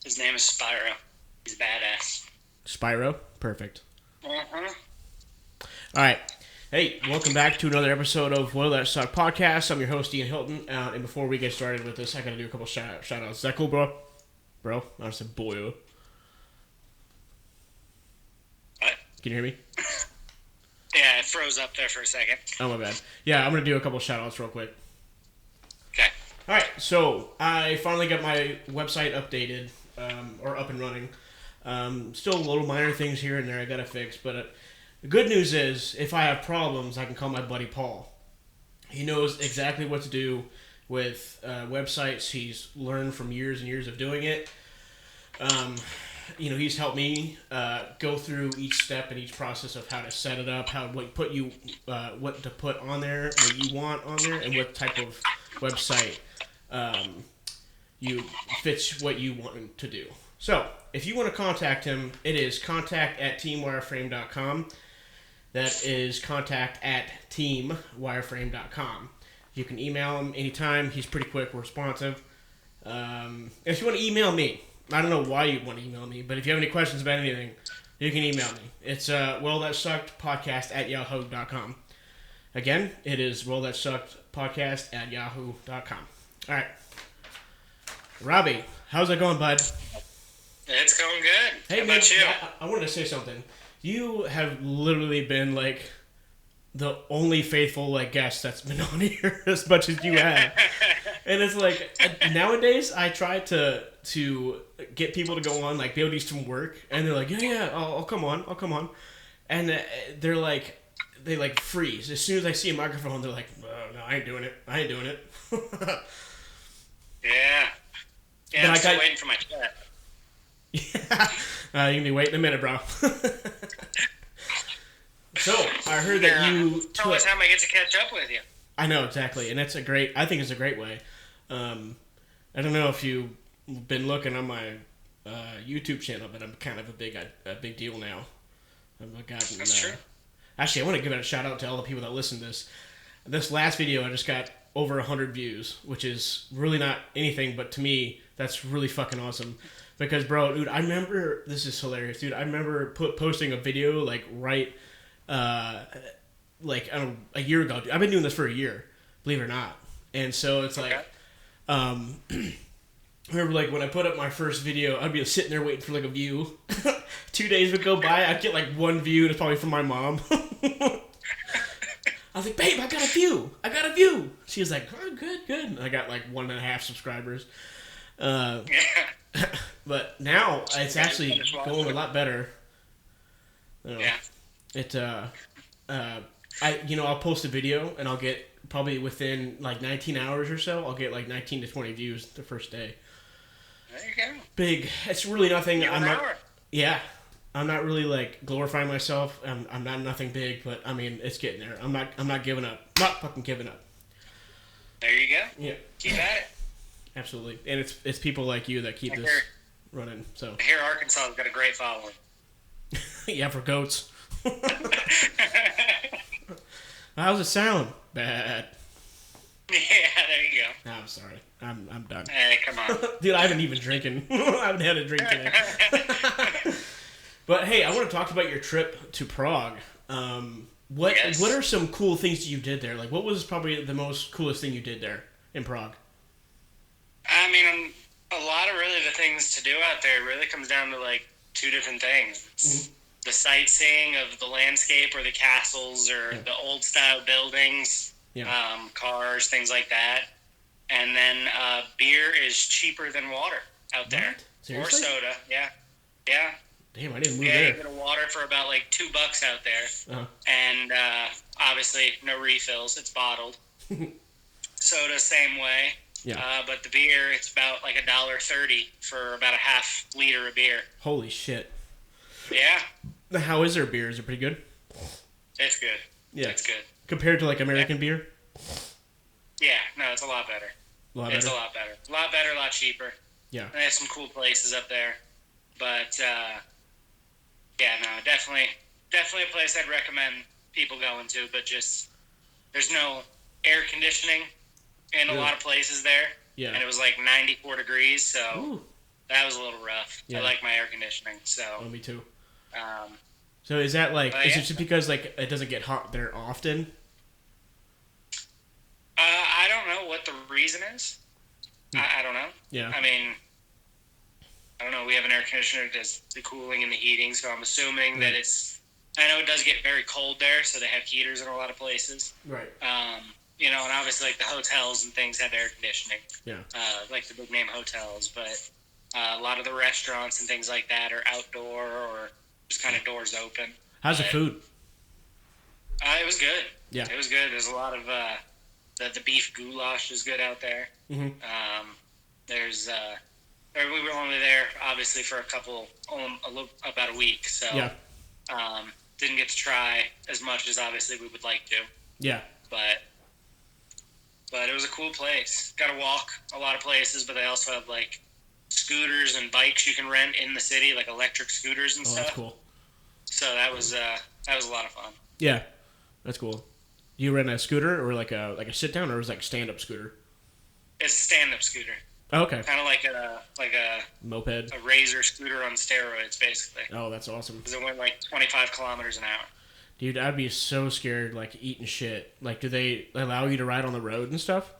His name is Spyro. He's badass. Spyro? Perfect. Uh-huh. Alright. Hey, welcome back to another episode of Will That Suck Podcast. I'm your host, Ian Hilton. And before we get started with this, I gotta do a couple shout outs. Is that cool, bro? Bro? I said boyo. What? Can you hear me? Yeah, it froze up there for a second. Oh, my bad. Yeah, I'm gonna do a couple shout outs real quick. Okay. Alright, so I finally got my website updated, or up and running. Still little minor things here and there I gotta fix, but the good news is, if I have problems, I can call my buddy Paul. He knows exactly what to do with websites. He's learned from years and years of doing it. He's helped me go through each step and each process of how to set it up, what to put on there, what you want on there, and what type of website you fits what you want to do. So, if you want to contact him, it is contact@teamwireframe.com. That is contact@teamwireframe.com. You can email him anytime. He's pretty quick, responsive. If you want to email me, I don't know why you want to email me, but if you have any questions about anything, you can email me. It's wellthatsuckedpodcast@yahoo.com. Again, it is wellthatsuckedpodcast@yahoo.com. All right. Robbie, how's it going, bud? It's going good. Hey, How man, about you? I wanted to say something. You have literally been, like, the only faithful, like, guest that's been on here as much as you have. And it's like, nowadays, I try to get people to go on, like, they'll do some work, and they're like, yeah, I'll come on. And they're like, they, like, freeze. As soon as I see a microphone, they're like, oh, no, I ain't doing it. Yeah. But I'm still waiting for my chat. Yeah. You can be waiting a minute, bro. So, I heard that you It's the only time I get to catch up with you. I know, exactly. And I think it's a great way. I don't know if you've been looking on my YouTube channel, but I'm kind of a big deal now. That's true. Actually, I want to give it a shout out to all the people that listen to this. This last video, I just got over 100 views, which is really not anything, but to me, that's really fucking awesome. Because, bro, dude, I remember, this is hilarious, dude. I remember posting a video, like, a year ago. I've been doing this for a year, believe it or not. And so it's like, I remember, like, when I put up my first video, I'd be sitting there waiting for, like, a view. 2 days would go by, I'd get, like, one view, and it's probably from my mom. I was like, babe, I got a view. She was like, oh, good. And I got, like, 1.5 subscribers. But now it's actually going a lot better. Yeah. I'll post a video and I'll get probably within like 19 hours or so, I'll get like 19 to 20 views the first day. There you go. Big. It's really nothing. I'm not really like glorifying myself. I'm not nothing big, but I mean it's getting there. I'm not giving up. Not fucking giving up. There you go. Yeah. Keep at it. Absolutely. And it's people like you that keep this running. So I hear Arkansas has got a great following. yeah, for goats. How's it sound? Bad. Yeah, there you go. No, I'm sorry. I'm done. Hey, come on. Dude, I haven't even drinking. I haven't had a drink today. But hey, I want to talk about your trip to Prague. What are some cool things you did there? Like, what was probably the most coolest thing you did there in Prague? I mean, a lot of really the things to do out there really comes down to like two different things. It's the sightseeing of the landscape or the castles or the old style buildings, cars, things like that. And then beer is cheaper than water out there. Seriously? Or soda, yeah. Damn, I didn't move Yeah, there. you get a water for about like $2 out there. And obviously no refills, it's bottled. Soda, same way. Yeah. But the beer, it's about like $1.30 for about a half liter of beer. Holy shit. Yeah. How is their beer? Is it pretty good? It's good. Yeah. It's good. Compared to like American beer? Yeah, no, it's a lot better. It's a lot better. A lot better, a lot cheaper. Yeah. And they have some cool places up there. But, definitely a place I'd recommend people going to, but just, there's no air conditioning in a lot of places there. Yeah. And it was like 94 degrees, so that was a little rough. Yeah. I like my air conditioning, so. Oh, me too. Um, So is that like, is yeah. it just because like it doesn't get hot there often? I don't know what the reason is. I don't know. Yeah. I mean, I don't know. We have an air conditioner that does the cooling and the heating, so I'm assuming that it's. I know it does get very cold there, so they have heaters in a lot of places. Right. You know, and obviously like the hotels and things have air conditioning. Yeah. Like the big name hotels, but a lot of the restaurants and things like that are outdoor or just kind of doors open. How's the food? It was good. Yeah. It was good. There's a lot of the beef goulash is good out there. Mm-hmm. There's we were only there obviously for about a week, so yeah. Didn't get to try as much as obviously we would like to. Yeah. But it was a cool place. Got to walk a lot of places, but they also have like scooters and bikes you can rent in the city, like electric scooters and stuff. That's cool. So that was a lot of fun. Yeah, that's cool. Do you rent a scooter or like a sit down, or is it like stand up scooter? It's a stand up scooter. Oh, okay. Kind of like a moped, a Razor scooter on steroids, basically. Oh, that's awesome. Because it went like 25 kilometers an hour. Dude, I'd be so scared, like eating shit. Like, do they allow you to ride on the road and stuff?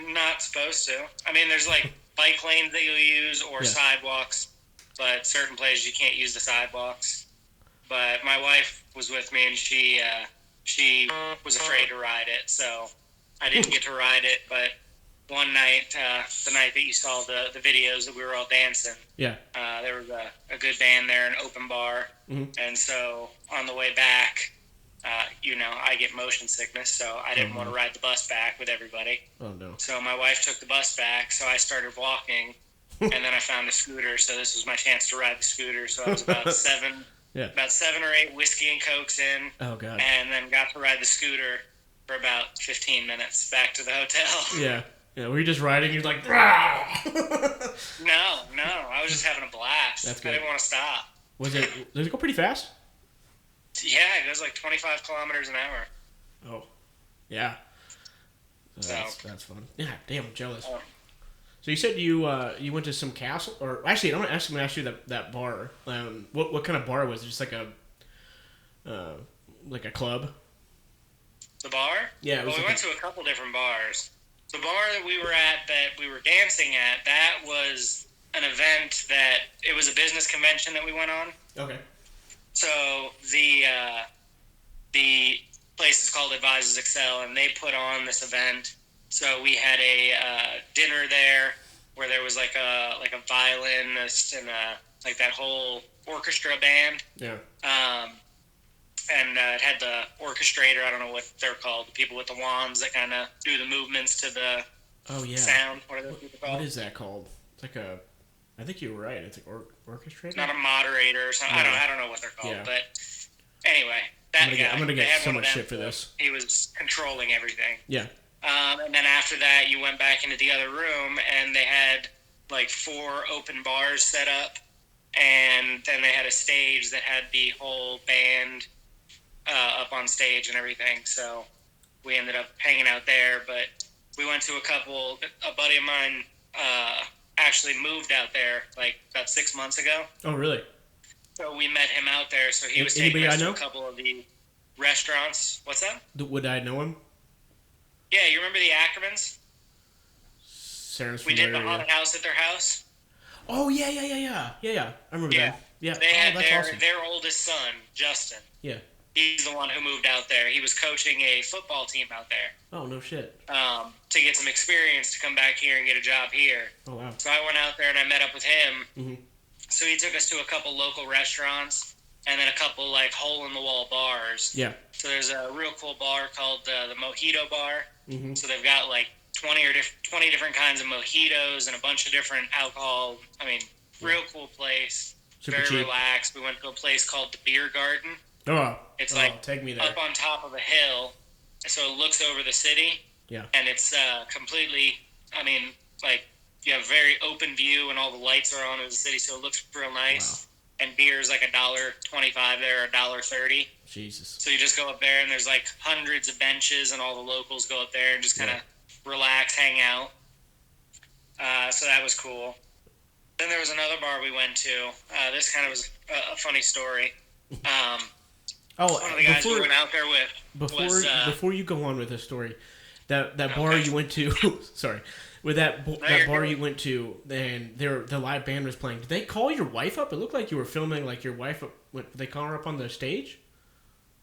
Not supposed to. I mean, there's like bike lanes that you'll use or sidewalks, but certain places you can't use the sidewalks. But my wife was with me, and she was afraid to ride it, so I didn't get to ride it. But one night, the night that you saw the videos that we were all dancing, there was a good band there, an open bar, and so on the way back, I get motion sickness, so I didn't want to ride the bus back with everybody. Oh no! So my wife took the bus back, so I started walking, and then I found a scooter. So this was my chance to ride the scooter. So I was about seven or 8 whiskey and cokes in. Oh god! And then got to ride the scooter for about 15 minutes back to the hotel. Yeah. Yeah, were you just riding? You're like, Rah! No, I was just having a blast. That's good. I didn't want to stop. Did it go pretty fast? Yeah, it goes like 25 kilometers an hour. Oh, yeah. That's fun. Yeah, damn, I'm jealous. Oh. So you said you went to some castle, or actually, I'm gonna ask you that bar. What kind of bar was it? Just like a club? The bar? Yeah. We went to a couple different bars. The bar that we were at, that we were dancing at, that was an event that, it was a business convention that we went on. Okay. So the place is called Advisors Excel, and they put on this event. So we had a dinner there where there was like a violinist and like that whole orchestra band. Yeah. And it had the orchestrator, I don't know what they're called, the people with the wands that kind of do the movements to the sound. What are those people called? What is that called? It's like I think you were right. It's like orchestrator? Not a moderator or something. No. I don't know what they're called. Yeah. But anyway, that guy. I'm going to get so much shit for this. He was controlling everything. Yeah. And then after that, you went back into the other room, and they had like 4 open bars set up. And then they had a stage that had the whole band up on stage and everything, so we ended up hanging out there. But we went to a buddy of mine actually moved out there like about 6 months ago. Oh, really? So we met him out there, so he was taking us to a couple of the restaurants. What's that? Would I know him? Yeah, you remember the Ackermans? We did the haunted house at their house. Oh, yeah. I remember that. Yeah. They had their oldest son, Justin. Yeah. He's the one who moved out there. He was coaching a football team out there. Oh, no shit. To get some experience to come back here and get a job here. Oh, wow. So I went out there and I met up with him. Mm-hmm. So he took us to a couple local restaurants and then a couple like hole-in-the-wall bars. Yeah. So there's a real cool bar called the Mojito Bar. Mm-hmm. So they've got like 20 different kinds of mojitos and a bunch of different alcohol. I mean, real cool place. Super very cheap. Relaxed. We went to a place called the Beer Garden. It's take me there. Up on top of a hill, so it looks over the city. Yeah. And it's completely, I mean, like, you have a very open view and all the lights are on in the city, so it looks real nice. Wow. And beer is like $1.25 there, or $1.30. Jesus. So you just go up there, and there's like hundreds of benches, and all the locals go up there and just kind of relax, hang out. So that was cool. Then there was another bar we went to. This kind of was a funny story. One of the guys we went out there with before you go on with this story, that bar you went to, sorry, with that bar you went to, and the live band was playing. Did they call your wife up? It looked like you were filming like your wife. Did they call her up on the stage?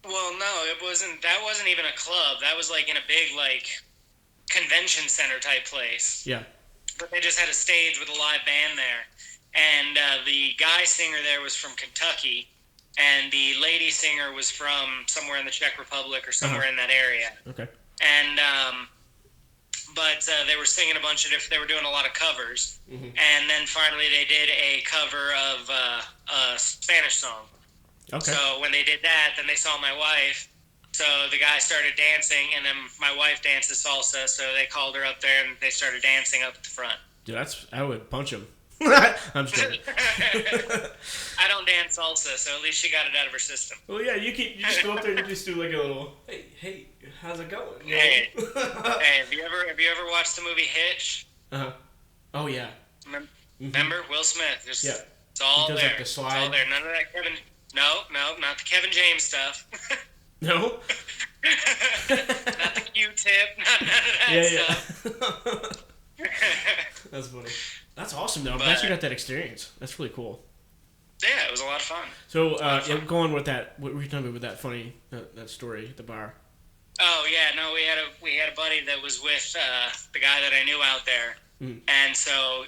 Well, no, it wasn't. That wasn't even a club. That was like in a big like convention center type place. Yeah. But they just had a stage with a live band there, and the guy singer there was from Kentucky. And the lady singer was from somewhere in the Czech Republic or somewhere in that area. Okay. And, but they were singing a bunch of different, they were doing a lot of covers. Mm-hmm. And then finally they did a cover of a Spanish song. Okay. So when they did that, then they saw my wife. So the guy started dancing, and then my wife dances salsa, so they called her up there, and they started dancing up at the front. Dude, I would punch him. I'm just kidding. I don't dance salsa, so at least she got it out of her system. Well, yeah, you just go up there and you just do like a little, hey, how's it going? Hey, have you ever watched the movie Hitch? Oh yeah. Remember Will Smith? It's all there. Like the slide. It's all there. None of that Kevin. No, not the Kevin James stuff. No. Not the Q-tip. None of that stuff. That's funny. That's awesome, though. I'm glad you got that experience. That's really cool. Yeah, it was a lot of fun. So, go on with that. What were you talking about with that funny that story at the bar? Oh yeah, no, we had a buddy that was with the guy that I knew out there, and so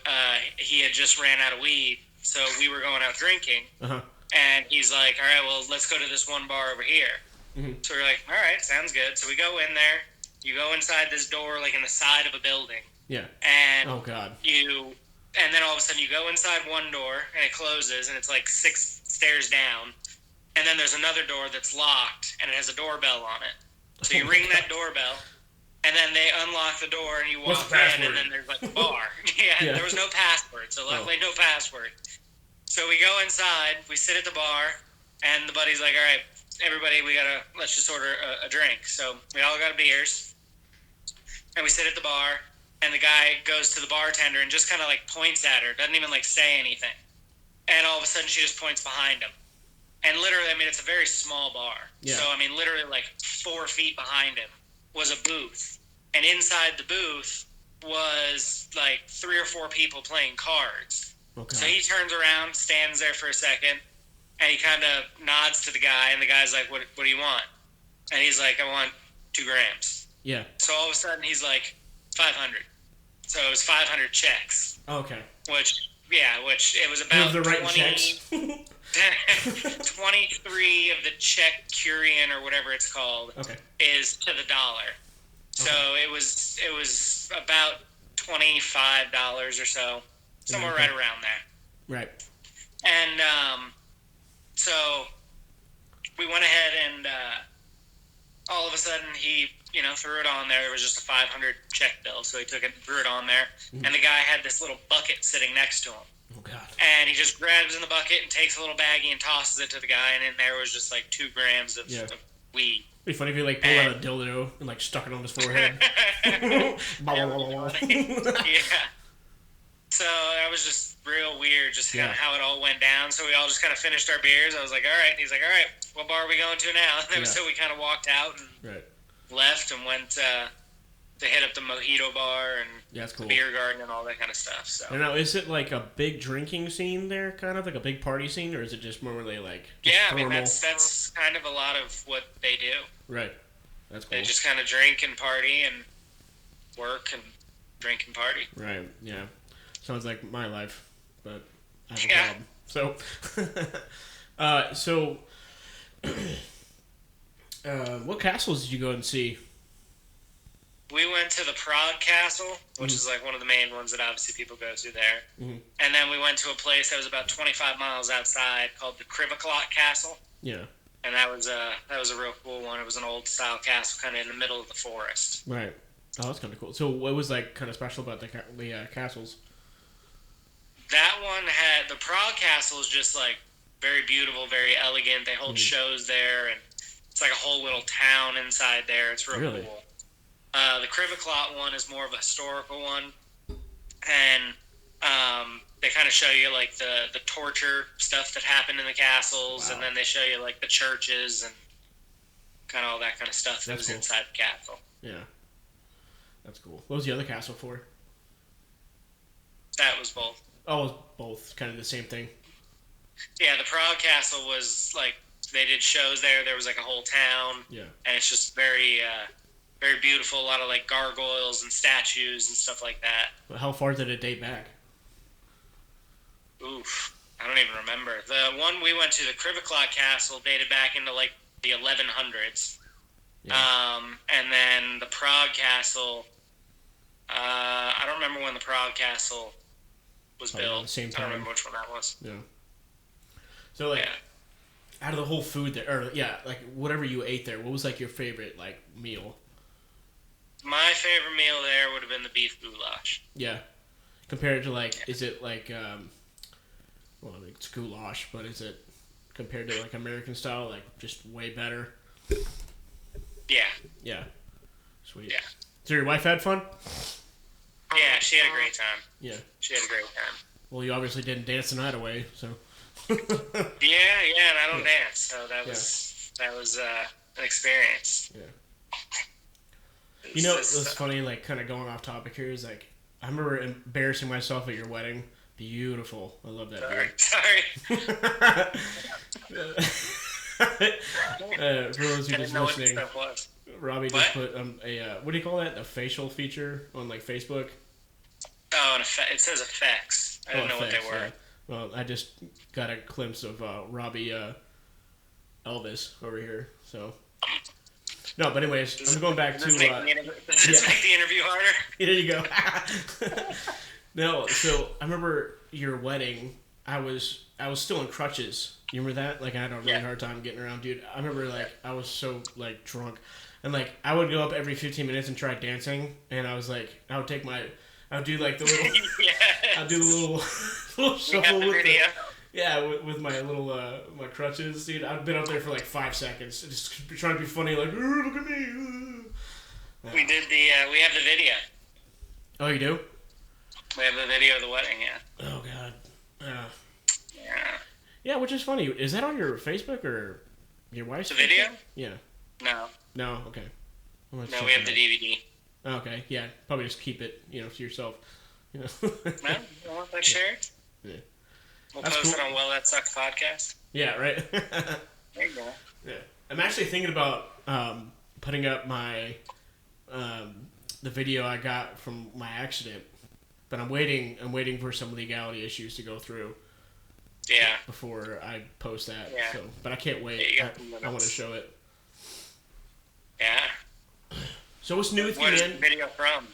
he had just ran out of weed, so we were going out drinking, and he's like, "All right, well, let's go to this one bar over here." So we're like, "All right, sounds good." So we go in there. You go inside this door, like in the side of a building. Yeah. And oh god. And then all of a sudden you go inside one door and it closes and it's like 6 stairs down. And then there's another door that's locked and it has a doorbell on it. So you ring that doorbell and then they unlock the door and you walk in and then there's like a bar. Yeah, there was no password. So luckily no password. So we go inside, we sit at the bar and the buddy's like, all right, everybody, let's just order a drink. So we all got beers and we sit at the bar. And the guy goes to the bartender and just kind of like points at her, doesn't even like say anything. And all of a sudden she just points behind him. And literally, I mean, it's a very small bar. Yeah. So, I mean, literally like 4 feet behind him was a booth. And inside the booth was like 3 or 4 people playing cards. Okay. So he turns around, stands there for a second, and he kind of nods to the guy. And the guy's like, what do you want? And he's like, I want 2 grams. Yeah. So all of a sudden he's like, 500. So it was 500 checks. Okay. Which it was about the right 20, 23 of the Czech Kurian or whatever it's called is to the dollar. So it was about $25 or so, somewhere right around there. Right. And so we went ahead and all of a sudden he threw it on there. There was just a 500 check bill, so he took it and threw it on there. And the guy had this little bucket sitting next to him. Oh, God. And he just grabs in the bucket and takes a little baggie and tosses it to the guy, and in there was just like 2 grams of weed. It'd be funny if he like pulled out a dildo and like stuck it on his forehead. Yeah. So that was just real weird, just kind of how it all went down. So we all just kind of finished our beers. I was like, all right. And he's like, all right, what bar are we going to now? And so we kind of walked out and left and went to hit up the mojito bar and that's cool. The beer garden and all that kind of stuff. So I know, is it like a big drinking scene there, kind of like a big party scene, or is it just more really like just formal? I mean that's kind of a lot of what they do. Right, that's cool. They just kind of drink and party and work and drink and party. Right. Yeah. Sounds like my life, but I have a problem. So, what castles did you go and see? We went to the Prague Castle, which is like one of the main ones that obviously people go to there. Mm-hmm. And then we went to a place that was about 25 miles outside called the Krivoklot Castle. Yeah. And that was a real cool one. It was an old style castle kind of in the middle of the forest. Right. Oh, that's kind of cool. So what was like kind of special about the castles? That one had, the Prague Castle is just like very beautiful, very elegant. They hold shows there, and it's like a whole little town inside there. It's real cool. The Krivoklot one is more of a historical one. and they kind of show you like the torture stuff that happened in the castles, and then they show you like the churches and kind of all that kind of stuff that was inside the castle. Yeah, that's cool. What was the other castle for? That was both. Oh, it was both kind of the same thing. Yeah, the Prague castle was like they did shows there. There was like a whole town. Yeah, and it's just very very beautiful. A lot of like gargoyles and statues and stuff like that. But how far did it date back? Oof, I don't even remember. The one we went to, the Kriviclot Castle, dated back into like the 1100s. Yeah. And then the Prague Castle, I don't remember when the Prague Castle was built. The same time. I don't remember which one that was. Yeah. So like, out of the whole food there, or like whatever you ate there, what was like your favorite like meal? My favorite meal there would have been the beef goulash. Yeah. Compared to like, is it like, well, it's goulash, but is it compared to like American style, like just way better? Yeah. Yeah. Sweet. Yeah. So your wife had fun? Yeah, she had a great time. Yeah. She had a great time. Well, you obviously didn't dance the night away, so. Yeah, and I don't dance, so that was an experience. Yeah. You know, what's funny, like, kind of going off topic here, is like, I remember embarrassing myself at your wedding. Beautiful. I love that. Sorry. For those who just listening, Robbie just put a what do you call that? A facial feature on like Facebook. Oh, it says effects. I didn't know what they were. Yeah. Well, I just got a glimpse of Robbie Elvis over here. So no, but anyways, I'm going back to. Does this make the interview harder? There you go. No, so I remember your wedding. I was still in crutches. You remember that? Like I had a really hard time getting around, dude. I remember like I was so like drunk, and like I would go up every 15 minutes and try dancing, and I was like I would do like the little, I'd do the little shuffle with with my little my crutches, dude. I've been up there for like 5 seconds, just trying to be funny, like look at me. We did we have the video. Oh, you do? We have the video of the wedding, yeah. Oh God. Yeah. Yeah, which is funny. Is that on your Facebook or your wife's? The video? Yeah. No. Okay. No, we have the DVD. Okay, yeah. Probably just keep it, to yourself. No, you want that shared? Yeah. We'll post it on Well That Sucks podcast. Yeah, right. There you go. Yeah. I'm actually thinking about putting up my the video I got from my accident, but I'm waiting for some legality issues to go through. Yeah. Before I post that. Yeah. So, but I can't wait. I want to show it. Yeah. So what's new with you, man? Where's the video from?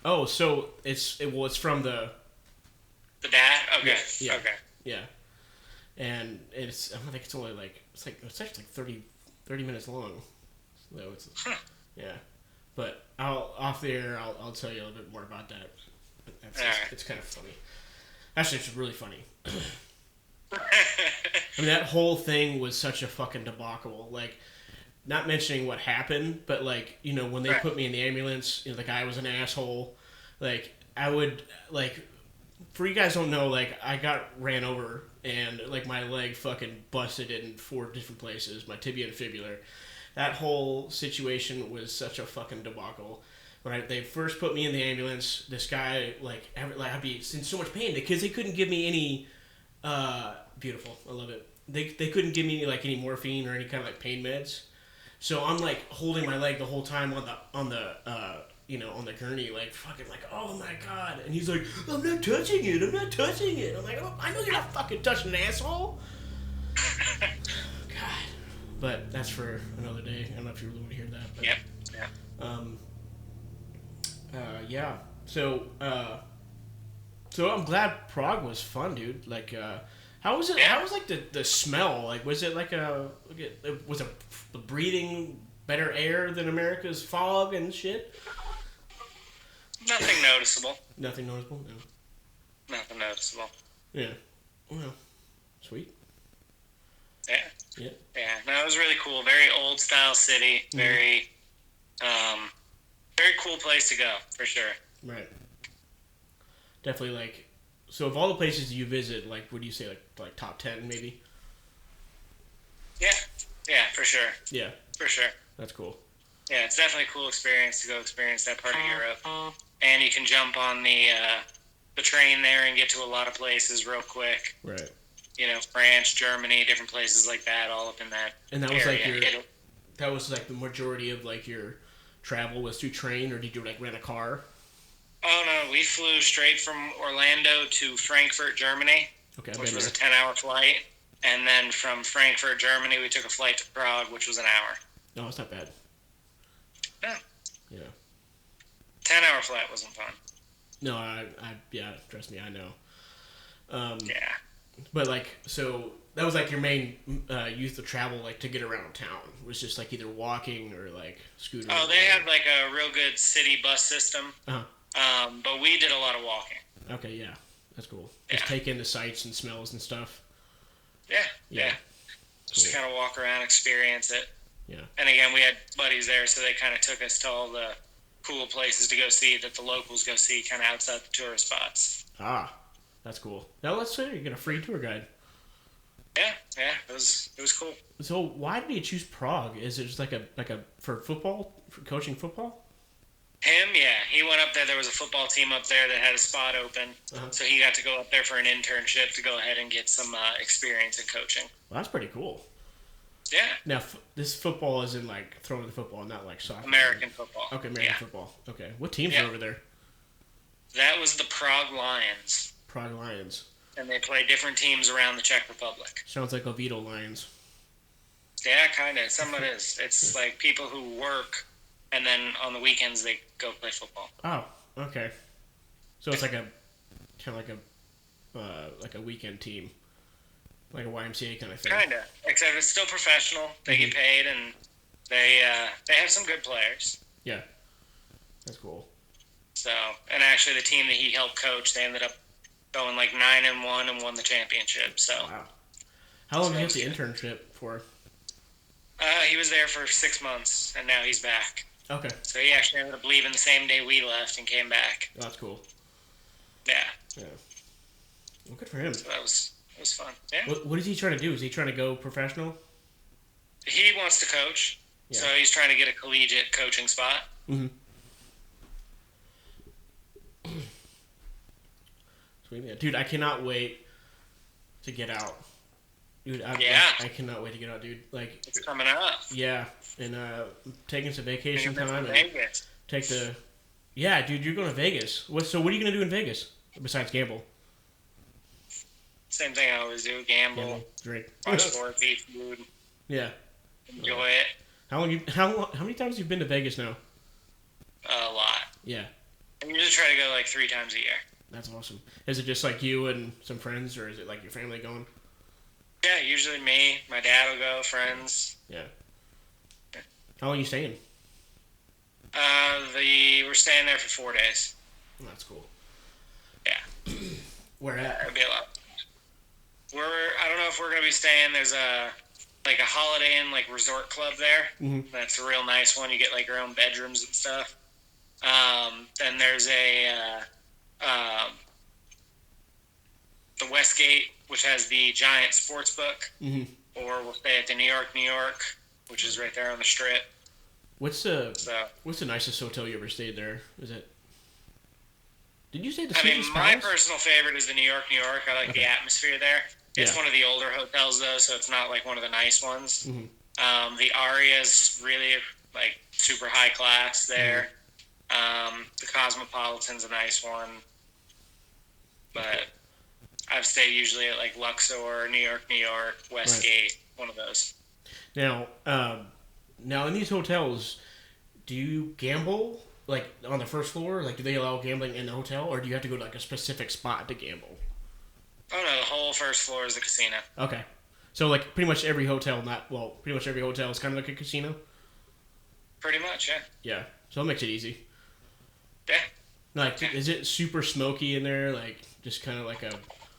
Oh, so it's from the dad. Okay. Yeah. Okay. Yeah. And I don't think it's only like it's actually like 30 minutes long. So it's yeah. But off the air I'll tell you a little bit more about that. But it's kind of funny. Actually, it's really funny. I mean, that whole thing was such a fucking debacle. Like, not mentioning what happened, but like, when they put me in the ambulance, the guy was an asshole. Like, I would, like, for you guys don't know, like, I got ran over and like my leg fucking busted in 4 different places, my tibia and fibula. That whole situation was such a fucking debacle. When they first put me in the ambulance, this guy, I'd be in so much pain because they couldn't give me any. Beautiful. I love it. They couldn't give me like any morphine or any kind of like pain meds, so I'm like holding my leg the whole time on the gurney, like fucking like, oh my God, and he's like, I'm not touching it. I'm like, oh, I know you're not fucking touching an asshole. God, but that's for another day. I don't know if you really want to hear that. But, yeah. So I'm glad Prague was fun, dude. Like, how was it? How was like the smell? Like, was it like was it breathing better air than America's fog and shit? Nothing noticeable. Nothing noticeable. No. Nothing noticeable. Yeah. Well, sweet. Yeah. Yeah. Yeah. No, it was really cool. Very old style city. Very, very cool place to go for sure. Right. definitely like. So of all the places you visit, like, would you say like top 10 maybe? Yeah, for sure. Yeah, for sure. That's cool. Yeah, it's definitely a cool experience to go experience that part of Europe, and you can jump on the train there and get to a lot of places real quick. Right. France, Germany, different places like that, all up in that. And that area. was like the majority of like your travel was through train, or did you like rent a car? Oh no, we flew straight from Orlando to Frankfurt, Germany, which was a 10-hour flight, and then from Frankfurt, Germany, we took a flight to Prague, which was an hour. No, it's not bad. Yeah. Yeah. 10-hour flight wasn't fun. No, yeah, trust me, I know. Yeah. But like, so that was like your main use of travel, like to get around town, was just like either walking or like scooter. Oh, they had like a real good city bus system. But we did a lot of walking. Okay, yeah, that's cool. Just take in the sights and smells and stuff. Yeah. Just Cool. kind of walk around, experience it. Yeah. And again, we had buddies there, so they kind of took us to all the cool places to go see that the locals go see, kind of outside the tourist spots. Ah, that's cool. Now let's say you get a free tour guide. Yeah, it was cool. So why did you choose Prague? Is it just like a for football, for coaching football? Him, yeah, he went up there. There was a football team up there that had a spot open, so he got to go up there for an internship to go ahead and get some experience in coaching. Well, that's pretty cool. Yeah. Now, this football is in like throwing the football, not like soccer. American football. Okay, American football. Okay, what teams are over there? That was the Prague Lions. Prague Lions. And they play different teams around the Czech Republic. Sounds like Oviedo Lions. Yeah, kind of. Some of it is. It's like people who work, and then on the weekends they go play football. Oh, okay. So it's like a kind of like a weekend team, like a YMCA kind of thing. Kind of, except it's still professional. They get paid, and they have some good players. Yeah, that's cool. So, and actually, the team that he helped coach, they ended up going like 9-1 and won the championship. So, wow. How long did you have the internship for? He was there for 6 months, and now he's back. Okay. So he actually ended up leaving the same day we left and came back. Oh, that's cool. Yeah. Well, good for him. So it was fun. Yeah. What is he trying to do? Is he trying to go professional? He wants to coach, so he's trying to get a collegiate coaching spot. Mm-hmm. Sweet man. Dude, I cannot wait to get out. Dude, I cannot wait to get out, dude. Like, it's coming up. Yeah, and taking some vacation time and Vegas. take the. Yeah, dude, you're going to Vegas. What are you gonna do in Vegas besides gamble? Same thing I always do: gamble, drink, watch sports, eat food. Yeah. Enjoy it. How many times have you been to Vegas now? A lot. Yeah. I usually try to go like 3 times a year. That's awesome. Is it just like you and some friends, or is it like your family going? Yeah, usually me, my dad will go, friends. Yeah. How long are you staying? We're staying there for 4 days. Oh, that's cool. Yeah. Where at? It'll be a lot. I don't know if we're gonna be staying. There's a Holiday Inn like resort club there. Mm-hmm. That's a real nice one. You get like your own bedrooms and stuff. Then there's the Westgate, which has the giant sports book. Mm-hmm. Or we'll stay at the New York, which is right there on the Strip. What's the nicest hotel you ever stayed there? Is it? Did you say the Caesar's my Palace? personal favorite is the New York. I like the atmosphere there. It's one of the older hotels though, so it's not like one of the nice ones. Mm-hmm. The Aria's really like super high class there. Mm-hmm. The Cosmopolitan's a nice one, but I've stayed usually at like Luxor, New York, Westgate, one of those. Now in these hotels, do you gamble like on the first floor? Like, do they allow gambling in the hotel, or do you have to go to like a specific spot to gamble? Oh no, the whole first floor is the casino. Okay, so like pretty much every hotel is kind of like a casino. Pretty much, yeah. Yeah, so that makes it easy. Yeah. Like, is it super smoky in there? Like, just kind of like a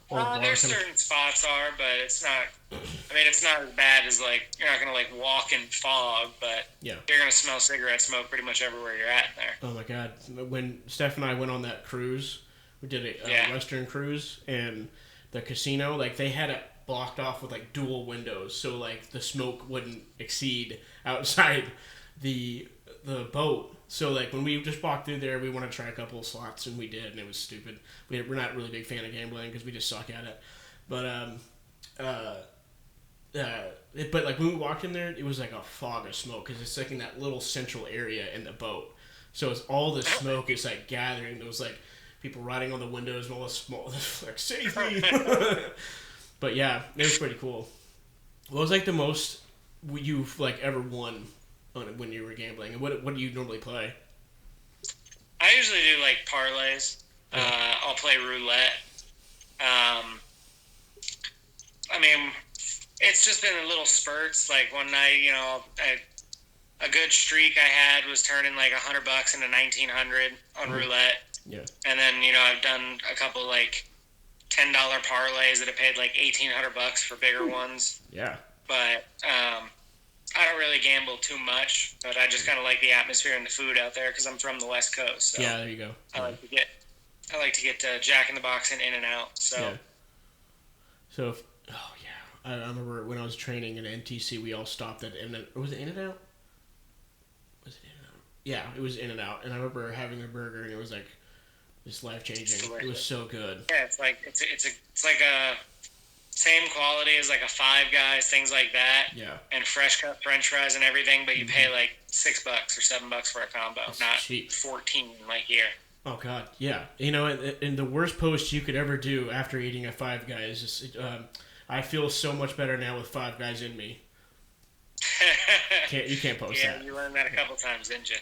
old bar? There's certain spots are, but it's not. I mean, it's not as bad as like you're not gonna like walk in fog, but you're gonna smell cigarette smoke pretty much everywhere you're at there. Oh my god! When Steph and I went on that cruise, We did a Western cruise, and the casino, like, they had it blocked off with, like, dual windows, so, like, the smoke wouldn't exceed outside the boat. So, like, when we just walked through there, we wanted to try a couple of slots, and we did, and it was stupid. We're not really a big fan of gambling because we just suck at it. But, but like, when we walked in there, it was like a fog of smoke because it's like in that little central area in the boat. So it's all the smoke is like gathering. There was like people riding on the windows and all the smoke, like safety. But yeah, it was pretty cool. What was like the most you've like ever won on when you were gambling, and what do you normally play? I usually do like parlays. I'll play roulette. I mean, it's just been in little spurts. Like one night, you know, a good streak I had was turning like $100 into $1,900 on roulette. Yeah. And then, you know, I've done a couple like $10 parlays that have paid like $1,800 for bigger ones. Yeah. But I don't really gamble too much, but I just kind of like the atmosphere and the food out there because I'm from the West Coast. So yeah, there you go. I like to get Jack in the Box and In-N-Out. So. Yeah. So, I remember when I was training in NTC, we all stopped at was it In-N-Out? Was it In-N-Out? Yeah, it was In-N-Out, and I remember having a burger, and it was like just life changing. It was so good. Yeah, it's like like a same quality as like a Five Guys, things like that. Yeah. And fresh cut French fries and everything, but you pay like $6 or $7 for a combo, not cheap. 14 like here. Oh God, yeah. You know, and the worst post you could ever do after eating a Five Guys is. I feel so much better now with Five Guys in me. You can't post that. Yeah, you learned that a couple times, didn't you?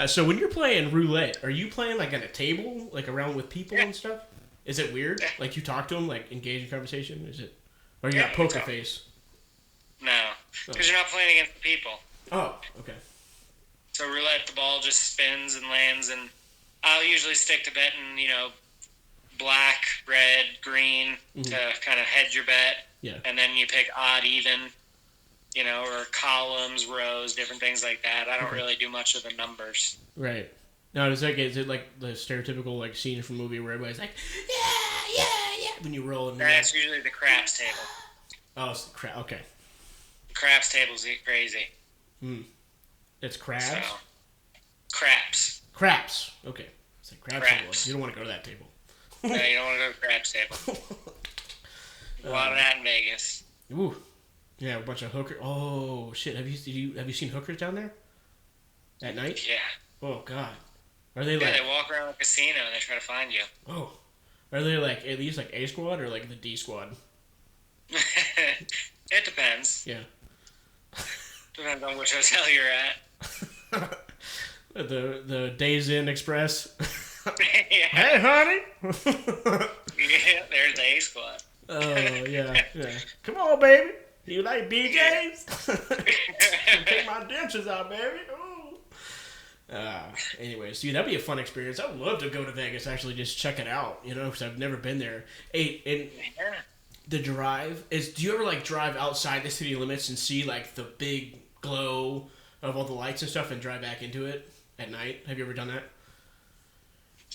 So when you're playing roulette, are you playing like at a table, like around with people and stuff? Is it weird? Like you talk to them, like engage in conversation? Is it? Or you got poker face? No, because you're not playing against the people. Oh, okay. So roulette, the ball just spins and lands, and I'll usually stick to betting, you know, black, red, green to kind of hedge your bet. Yeah. And then you pick odd, even, you know, or columns, rows, different things like that. I don't really do much of the numbers. Right. Now, is it like the stereotypical like scene from a movie where everybody's like, yeah, when you roll? That's usually the craps table. Oh, it's the crap. Okay. The craps table's crazy. It's crabs? So, craps. Craps. Okay. It's like crabs table. You don't want to go to that table. No, you don't want to go to craps table. A lot of that in Vegas. Ooh. Yeah, a bunch of hookers. Oh shit! Have you seen hookers down there? At night? Yeah. Oh God. Are they they walk around the casino and they try to find you. Oh. Are they like at least like A squad or like the D squad? It depends. Yeah. Depends on which hotel you're at. The Days Inn Express. Yeah. Hey, honey. Yeah, there's the A squad. Oh yeah. Come on, baby. You like BJ's? Take my dentures out, baby. Ooh. Anyways, dude, that'd be a fun experience. I would love to go to Vegas, actually, just check it out. You know, because I've never been there. And the drive is. Do you ever like drive outside the city limits and see like the big glow of all the lights and stuff, and drive back into it at night? Have you ever done that?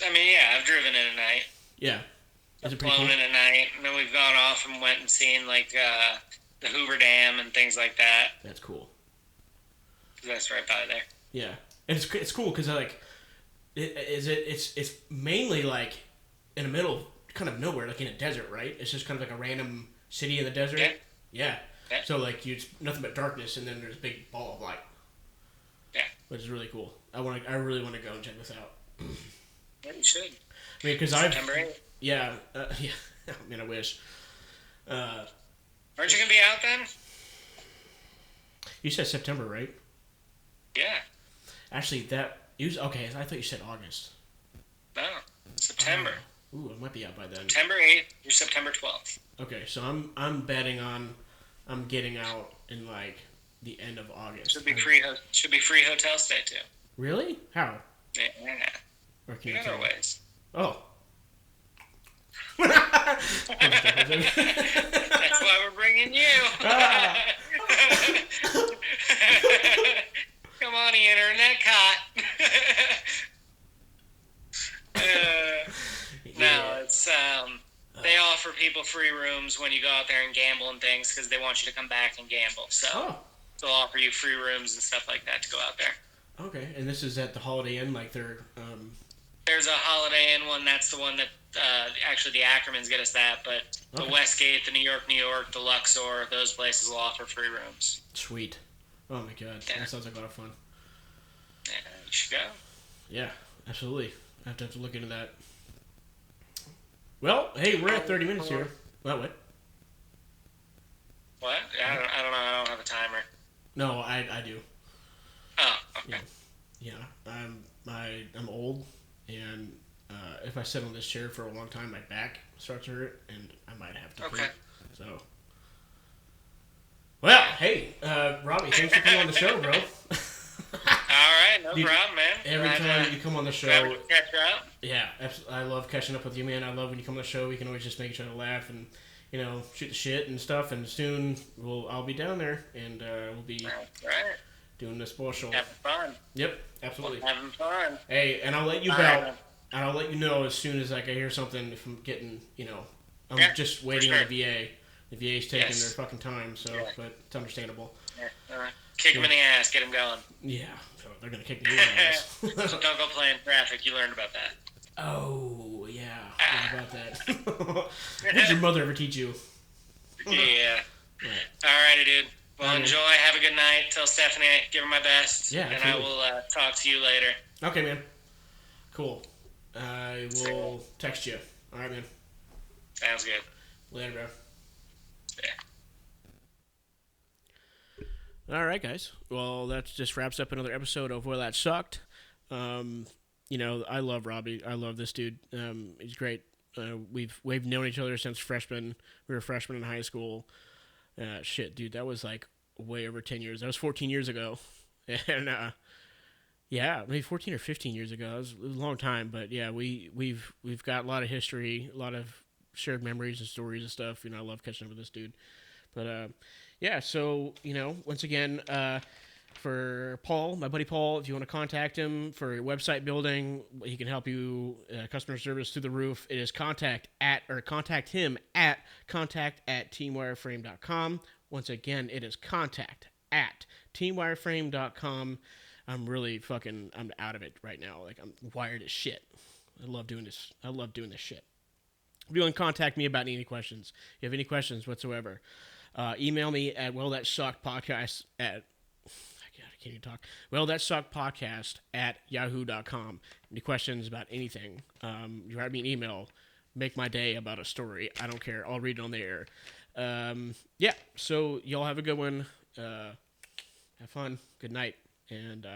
I mean, yeah, I've driven in at night. Yeah. Is it pretty cool? Flown in at night, and then we've gone off and went and seen like the Hoover Dam and things like that. That's cool. That's right by there. Yeah, and it's cool because like, it's mainly like in the middle, kind of nowhere, like in a desert, right? It's just kind of like a random city in the desert. Yeah. So like it's nothing but darkness, and then there's a big ball of light. Yeah. Which is really cool. I really want to go and check this out. Yeah, you should. I mean, because September 8th. Yeah. Yeah. I mean, I wish. Aren't you gonna be out then? You said September, right? Yeah. Actually, okay. I thought you said August. No, September. Ooh, I might be out by then. September 8th. You're September 12th. Okay, so I'm betting on I'm getting out in like the end of August. Should be free hotel stay too. Really? How? Yeah. Or can in other ways. Oh. That's why we're bringing you. Come Come on, the internet caught. No, it's they offer people free rooms when you go out there and gamble and things because they want you to come back and gamble. So they'll offer you free rooms and stuff like that to go out there. Okay, and this is at the Holiday Inn, like they're. There's a Holiday Inn one. That's the one that actually the Ackermans get us that, but the Westgate, the New York, the Luxor, those places will offer free rooms. Sweet. Oh my god, that sounds like a lot of fun. Yeah, you should go. Yeah, absolutely. I have to look into that. Well, hey, we're at 30 minutes here. What? What? I don't know. I don't have a timer. No, I do. Oh, okay. Yeah. I'm old, and if I sit on this chair for a long time, my back starts to hurt, and I might have to poop. So. Well, hey, Robbie, thanks for coming on the show, bro. All right, no problem, man. Every time you come on the show, catch up. Yeah, I love catching up with you, man. I love when you come on the show. We can always just make each other laugh and shoot the shit and stuff. And soon I'll be down there and we'll be doing this bullshit. Having fun. Yep, absolutely. Having fun. Hey, and I'll let you know. And I'll let you know as soon as I hear something. If I'm getting, I'm just waiting on the VA. The VA's taking their fucking time, so but it's understandable. Yeah. Kick him in the ass, get him going. Yeah, so they're gonna kick me in the ass. So don't go play in traffic. You learned about that. Oh yeah, about that. Did your mother ever teach you? Yeah. Alrighty, dude. Well, enjoy. Have a good night. Tell Stephanie I give her my best. Yeah, and I will talk to you later. Okay, man. Cool. I will text you. All right, man. Sounds good. Later, bro. Yeah. All right, guys. Well, that just wraps up another episode of Well, That Sucked. I love Robbie. I love this dude. He's great. We've known each other since freshmen. We were freshmen in high school. Shit, dude, that was like way over 10 years. That was 14 years ago. And yeah, maybe 14 or 15 years ago. It was a long time, but yeah, we've got a lot of history, a lot of shared memories and stories and stuff. I love catching up with this dude. But yeah, so once again, for Paul, my buddy Paul, if you want to contact him for your website building, he can help you. Customer service through the roof. It is contact him at contact@teamwireframe.com. Once again, it is contact@teamwireframe.com. I'm really I'm out of it right now. Like, I'm wired as shit. I love doing this. Shit. If you want to contact me about any questions, if you have any questions whatsoever, email me at wellthatsuckpodcast at I can't even talk. wellthatsuckpodcast@yahoo.com. Any questions about anything? You write me an email. Make my day about a story. I don't care. I'll read it on the air. Yeah. So y'all have a good one. Have fun. Good night. And